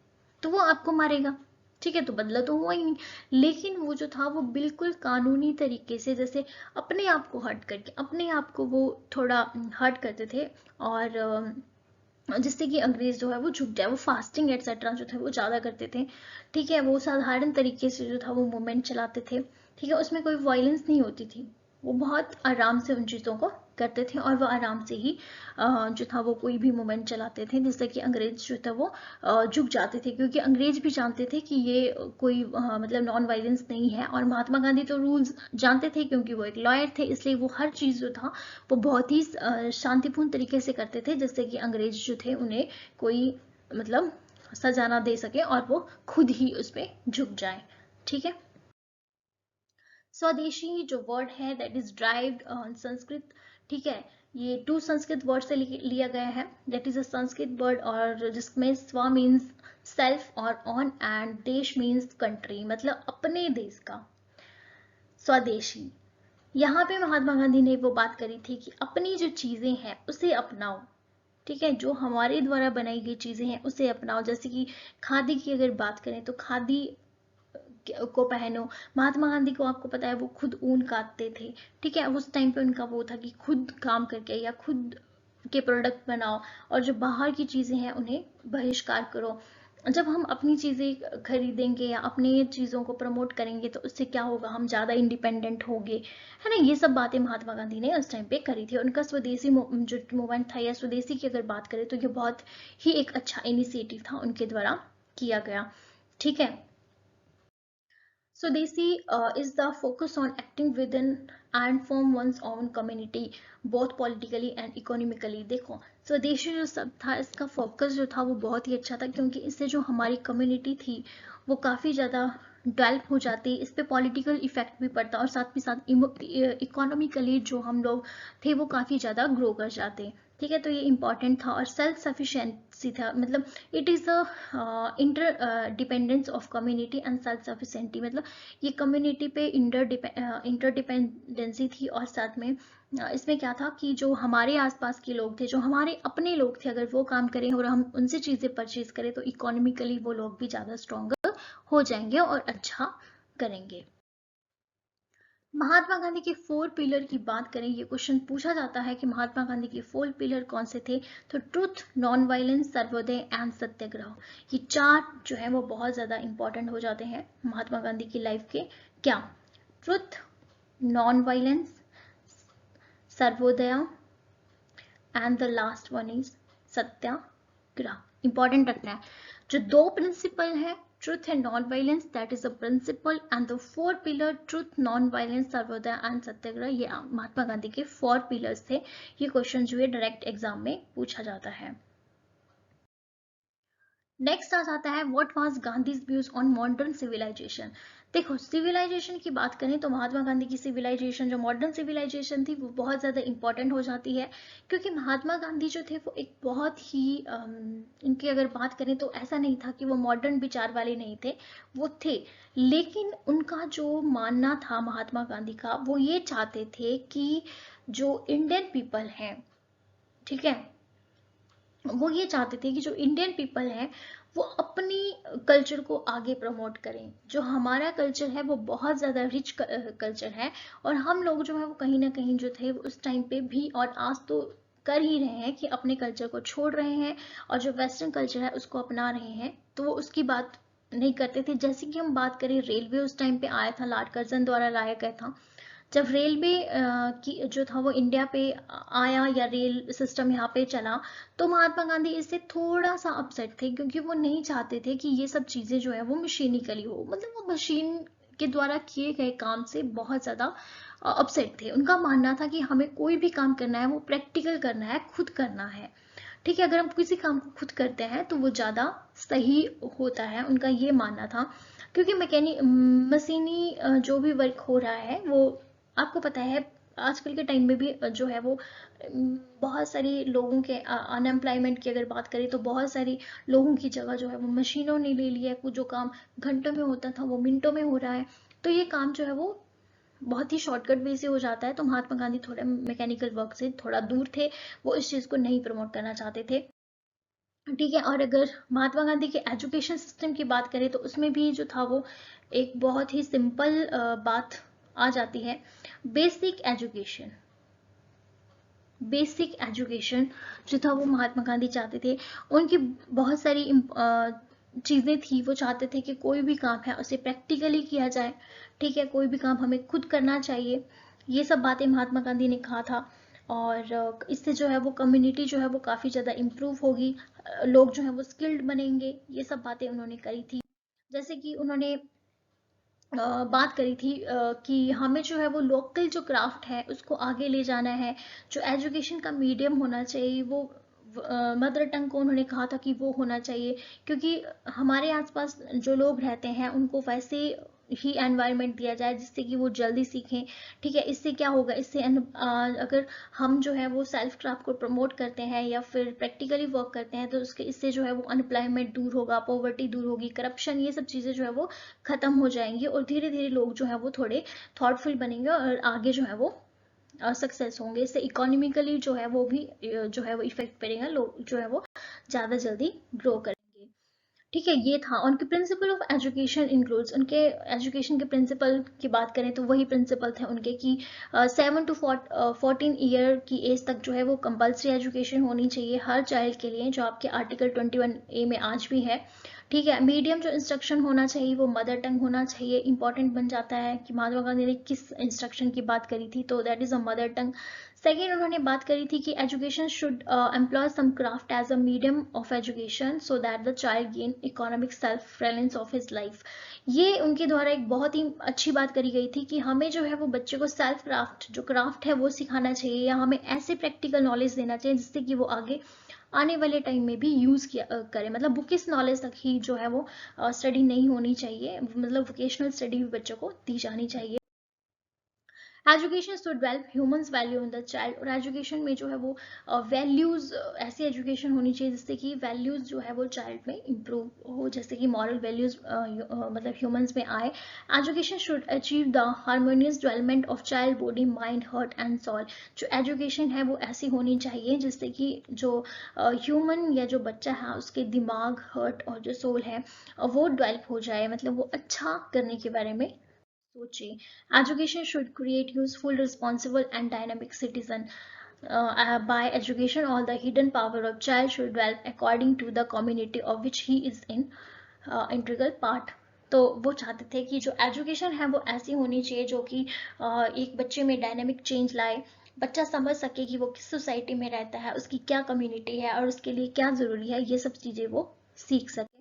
तो वो आपको मारेगा, ठीक है, तो बदला तो हुआ ही नहीं। लेकिन वो जो था वो बिल्कुल कानूनी तरीके से, जैसे अपने आप को हर्ट करके, अपने आप को वो थोड़ा हर्ट करते थे, और जिससे कि अंग्रेज जो है वो झुक जाए। वो फास्टिंग एटसेट्रा जो थे वो ज़्यादा करते थे, ठीक है, वो साधारण तरीके से जो था वो मूवमेंट चलाते थे, ठीक है, उसमें कोई वायलेंस नहीं होती थी। वो बहुत आराम से उन चीज़ों को करते थे, और वो आराम से ही जो था वो कोई भी मूवमेंट चलाते थे, जिससे कि अंग्रेज जो था वो झुक जाते थे, क्योंकि अंग्रेज भी जानते थे कि ये कोई मतलब नॉन वायलेंस नहीं है। और महात्मा गांधी तो रूल्स जानते थे, क्योंकि वो एक लॉयर थे, इसलिए वो हर चीज़ जो था वो बहुत ही शांतिपूर्ण तरीके से करते थे, जिससे कि अंग्रेज जो थे उन्हें कोई मतलब सजा ना दे सके, और वो खुद ही उस पर झुक जाए, ठीक है। स्वदेशी जो वर्ड है दैट इज ड्राइव्ड संस्कृत, ठीक है, ये टू संस्कृत वर्ड से लिया गया है, that is a Sanskrit word, और जिसमें स्व मीन्स सेल्फ और ऑन, एंड देश मीन्स कंट्री, मतलब अपने देश का। स्वदेशी, यहाँ पे महात्मा गांधी ने वो बात करी थी कि अपनी जो चीजें हैं उसे अपनाओ, ठीक है, जो हमारे द्वारा बनाई गई चीजें हैं उसे अपनाओ। जैसे कि खादी की अगर बात करें तो खादी को पहनो। महात्मा गांधी को आपको पता है वो खुद ऊन काटते थे, ठीक है, उस टाइम पे उनका वो था कि खुद काम करके या खुद के प्रोडक्ट बनाओ, और जो बाहर की चीजें हैं उन्हें बहिष्कार करो। जब हम अपनी चीजें खरीदेंगे या अपनी चीजों को प्रमोट करेंगे तो उससे क्या होगा, हम ज्यादा इंडिपेंडेंट होंगे, है ना। ये सब बातें महात्मा गांधी ने उस टाइम पे करी थी। उनका स्वदेशी जो मूवमेंट था या स्वदेशी की अगर बात करें तो ये बहुत ही एक अच्छा इनिशिएटिव था उनके द्वारा किया गया, ठीक है। Swadesi is the focus on acting within and from one's own community, both politically and economically। देखो, स्वदेशी जो सब था इसका फोकस जो था वो बहुत ही अच्छा था, क्योंकि इससे जो हमारी कम्युनिटी थी वो काफ़ी ज़्यादा डेवलप हो जाती, इस पे पॉलिटिकल इफेक्ट भी पड़ता, और साथ ही साथ इकोनॉमिकली जो हम लोग थे वो काफ़ी ज़्यादा ग्रो कर जाते, ठीक है। तो ये इम्पॉर्टेंट था, और सेल्फ सफिशिएंसी था, मतलब it is a interdependence of community and self sufficiency, मतलब ये कम्युनिटी पे इंटरडिपेंडेंसी थी। और साथ में इसमें क्या था कि जो हमारे आसपास के लोग थे, जो हमारे अपने लोग थे, अगर वो काम करें और हम उनसे चीज़ें परचेज करें तो इकोनॉमिकली वो लोग भी ज़्यादा स्ट्रॉन्गर हो जाएंगे और अच्छा करेंगे। महात्मा गांधी के 4 पिलर की बात करें, ये क्वेश्चन पूछा जाता है कि महात्मा गांधी के 4 पिलर कौन से थे, तो truth, non violence, sarvodaya and satyagraha. ये 4 जो है वो बहुत ज्यादा इंपॉर्टेंट हो जाते हैं महात्मा गांधी की लाइफ के। क्या? Truth, non violence, sarvodaya, and the last one is satyagraha. Important रखना है, जो 2 प्रिंसिपल है truth and non violence, that is a principle, and the 4 pillar truth, non violence, sarvodaya and satyagraha, ये महात्मा गांधी के 4 पिलर्स थे। ये क्वेश्चन जो है डायरेक्ट एग्जाम में पूछा जाता है। नेक्स्ट आ जाता है what was Gandhi's views on modern civilisation. देखो, सिविलाइजेशन की बात करें तो महात्मा गांधी की सिविलाइजेशन, जो मॉडर्न सिविलाइजेशन थी, वो बहुत ज़्यादा इंपॉर्टेंट हो जाती है, क्योंकि महात्मा गांधी जो थे वो एक बहुत ही इनकी अगर बात करें तो ऐसा नहीं था कि वो मॉडर्न विचार वाले नहीं थे, वो थे। लेकिन उनका जो मानना था महात्मा गांधी का, वो ये चाहते थे कि जो इंडियन पीपल हैं, ठीक है, वो ये चाहते थे कि जो इंडियन पीपल है वो अपनी कल्चर को आगे प्रमोट करें। जो हमारा कल्चर है वो बहुत ज़्यादा रिच कल्चर है, और हम लोग जो है वो कहीं ना कहीं जो थे उस टाइम पे भी और आज तो कर ही रहे हैं कि अपने कल्चर को छोड़ रहे हैं, और जो वेस्टर्न कल्चर है उसको अपना रहे हैं, तो वो उसकी बात नहीं करते थे। जैसे कि हम बात करें, रेलवे उस टाइम पे आया था, लॉर्ड कर्जन द्वारा लाया गया था। जब रेलवे की जो था वो इंडिया पे आया, या रेल सिस्टम यहाँ पे चला, तो महात्मा गांधी इससे थोड़ा सा अपसेट थे, क्योंकि वो नहीं चाहते थे कि ये सब चीज़ें जो है वो मशीनिकली हो, मतलब वो मशीन के द्वारा किए गए काम से बहुत ज़्यादा अपसेट थे। उनका मानना था कि हमें कोई भी काम करना है वो प्रैक्टिकल करना है, खुद करना है, ठीक है। अगर हम किसी काम को खुद करते हैं तो वो ज़्यादा सही होता है, उनका ये मानना था। क्योंकि मशीनी जो भी वर्क हो रहा है वो आपको पता है आजकल के टाइम में भी जो है वो बहुत सारे लोगों के अनएम्प्लॉयमेंट की अगर बात करें तो बहुत सारी लोगों की जगह जो है वो मशीनों ने ले लिया है। कुछ जो काम घंटों में होता था वो मिनटों में हो रहा है। तो ये काम जो है वो बहुत ही शॉर्टकट वे से हो जाता है। तो महात्मा गांधी थोड़ा मैकेनिकल वर्क से थोड़ा दूर थे, वो इस चीज को नहीं प्रमोट करना चाहते थे। ठीक है। और अगर महात्मा गांधी के एजुकेशन सिस्टम की बात करें तो उसमें भी जो था वो एक बहुत ही सिंपल बात आ जाती है। बेसिक एजुकेशन, बेसिक एजुकेशन जो था वो महात्मा गांधी चाहते थे। उनकी बहुत सारी चीज़ें थी। वो चाहते थे कि कोई भी काम है उसे प्रैक्टिकली किया जाए। ठीक है, कोई भी काम हमें खुद करना चाहिए। ये सब बातें महात्मा गांधी ने कहा था। और इससे जो है वो कम्युनिटी जो है वो काफ़ी ज़्यादा इम्प्रूव होगी, लोग जो है वो स्किल्ड बनेंगे। ये सब बातें उन्होंने करी थी। जैसे कि उन्होंने बात करी थी कि हमें जो है वो लोकल जो क्राफ्ट है उसको आगे ले जाना है। जो एजुकेशन का मीडियम होना चाहिए वो मदर टंग को उन्होंने कहा था कि वो होना चाहिए, क्योंकि हमारे आसपास जो लोग रहते हैं उनको वैसे ही एनवायरनमेंट दिया जाए जिससे कि वो जल्दी सीखें। ठीक है, इससे क्या होगा, इससे अगर हम जो है वो सेल्फ क्राफ्ट को प्रमोट करते हैं या फिर प्रैक्टिकली वर्क करते हैं तो उसके इससे जो है वो अनएम्प्लॉयमेंट दूर होगा, पॉवर्टी दूर होगी, करप्शन, ये सब चीज़ें जो है वो खत्म हो जाएंगी। और धीरे धीरे लोग जो है वो थोड़े थॉटफुल बनेंगे और आगे जो है वो सक्सेस होंगे। इससे इकोनॉमिकली जो है वो भी जो है वो इफेक्ट पड़ेगा, लोग जो है वो ज़्यादा जल्दी ग्रो करेंगे। ठीक है, ये था उनके प्रिंसिपल ऑफ एजुकेशन इंक्लूड्स। उनके एजुकेशन के प्रिंसिपल की बात करें तो वही प्रिंसिपल थे उनके कि 7 to 14 ईयर की एज तक जो है वो कंपलसरी एजुकेशन होनी चाहिए हर चाइल्ड के लिए, जो आपके आर्टिकल 21A में आज भी है। ठीक है, मीडियम जो इंस्ट्रक्शन होना चाहिए वो मदर टंग होना चाहिए। इंपॉर्टेंट बन जाता है कि महात्मा गांधी ने किस इंस्ट्रक्शन की बात करी थी, तो that is a mother tongue. Second, उन्होंने बात करी थी कि education should employ some craft as a medium of education so that the child gain economic self reliance of his life. ये उनके द्वारा एक बहुत ही अच्छी बात करी गई थी कि हमें जो है वो बच्चे को सेल्फ क्राफ्ट, जो क्राफ्ट है वो सिखाना चाहिए, या हमें ऐसे प्रैक्टिकल नॉलेज देना चाहिए जिससे कि वो आगे आने वाले टाइम में भी यूज़ किया करें। मतलब बुकिस नॉलेज तक ही जो है वो स्टडी नहीं होनी चाहिए, मतलब वोकेशनल स्टडी भी बच्चों को दी जानी चाहिए। Education to develop humans value in the child. और एजुकेशन में जो है वो वैल्यूज, ऐसी एजुकेशन होनी चाहिए जिससे कि वैल्यूज जो है वो चाइल्ड में इम्प्रूव हो, जैसे कि मॉरल वैल्यूज मतलब ह्यूमंस में आए। Education should achieve the harmonious development of child body, mind, heart and soul. जो एजुकेशन है वो ऐसी होनी चाहिए जिससे कि जो ह्यूमन या जो बच्चा है उसके दिमाग, हार्ट और जो सोल है वो डेवलप हो जाए, मतलब वो अच्छा करने के बारे में सोचिए। Education should create useful, responsible, and dynamic citizen. By education, all the hidden power of child should develop according to the community of which he is in integral part. तो वो चाहते थे कि जो एजुकेशन है वो ऐसी होनी चाहिए जो कि एक बच्चे में डायनेमिक चेंज लाए। बच्चा समझ सके कि वो किस सोसाइटी में रहता है, उसकी क्या कम्युनिटी है और उसके लिए क्या ज़रूरी है, ये सब चीज़ें वो सीख सके।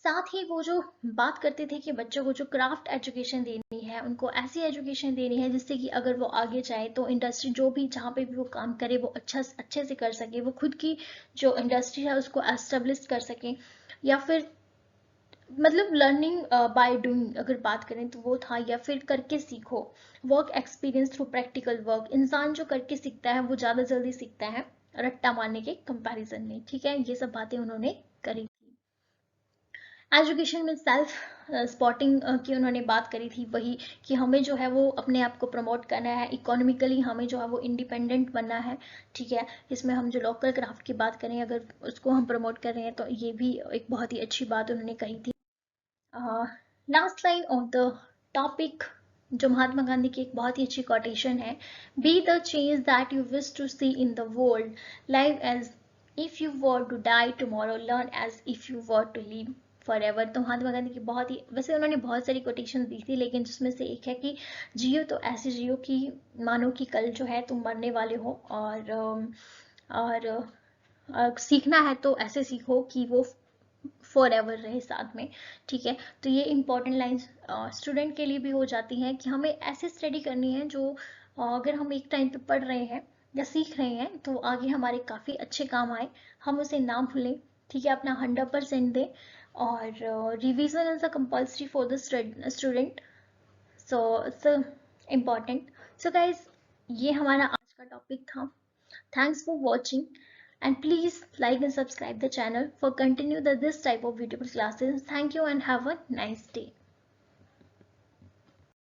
साथ ही वो जो बात करते थे कि बच्चों को जो क्राफ्ट एजुकेशन देनी है, उनको ऐसी एजुकेशन देनी है जिससे कि अगर वो आगे जाए तो इंडस्ट्री जो भी जहाँ पे भी वो काम करे वो अच्छे से कर सके, वो खुद की जो इंडस्ट्री है उसको एस्टेब्लिश कर सके। या फिर मतलब लर्निंग बाय डूइंग अगर बात करें तो वो था, या फिर करके सीखो, work experience through practical work. इंसान जो करके सीखता है वो ज़्यादा जल्दी सीखता है रट्टा मारने के कंपैरिजन में। ठीक है, ये सब बातें उन्होंने करी। एजुकेशन में सेल्फ स्पॉटिंग की उन्होंने बात करी थी, वही कि हमें जो है वो अपने आप को प्रमोट करना है, इकोनॉमिकली हमें जो है वो इंडिपेंडेंट बनना है। ठीक है, इसमें हम जो लोकल क्राफ्ट की बात करें अगर उसको हम प्रमोट कर रहे हैं तो ये भी एक बहुत ही अच्छी बात उन्होंने कही थी। Last line of the topic जो महात्मा गांधी की एक बहुत ही अच्छी कोटेशन है, be the change that you wish to see in the world, live as if you were to die tomorrow, learn as if you were to live forever. तो महात्मा गांधी की बहुत ही, वैसे उन्होंने बहुत सारी कोटेशन दी थी लेकिन जिसमें से एक है कि जियो तो ऐसे जियो कि मानो कि कल जो है तुम मरने वाले हो, और सीखना है तो ऐसे सीखो कि वो फॉर एवर रहे साथ में। ठीक है, तो ये इंपॉर्टेंट लाइन्स स्टूडेंट के लिए भी हो जाती हैं कि हमें ऐसे स्टडी करनी है जो अगर हम एक टाइम पे पढ़ रहे हैं या सीख रहे हैं तो आगे हमारे काफ़ी अच्छे काम आए, हम उसे ना भूलें। ठीक है, अपना 100% दें। और revision is a compulsory for the student, so it's important. So guys, ये हमारा आज का टॉपिक था। Thanks for watching and please like and subscribe the channel for continue this type of beautiful classes. Thank you and have a nice day.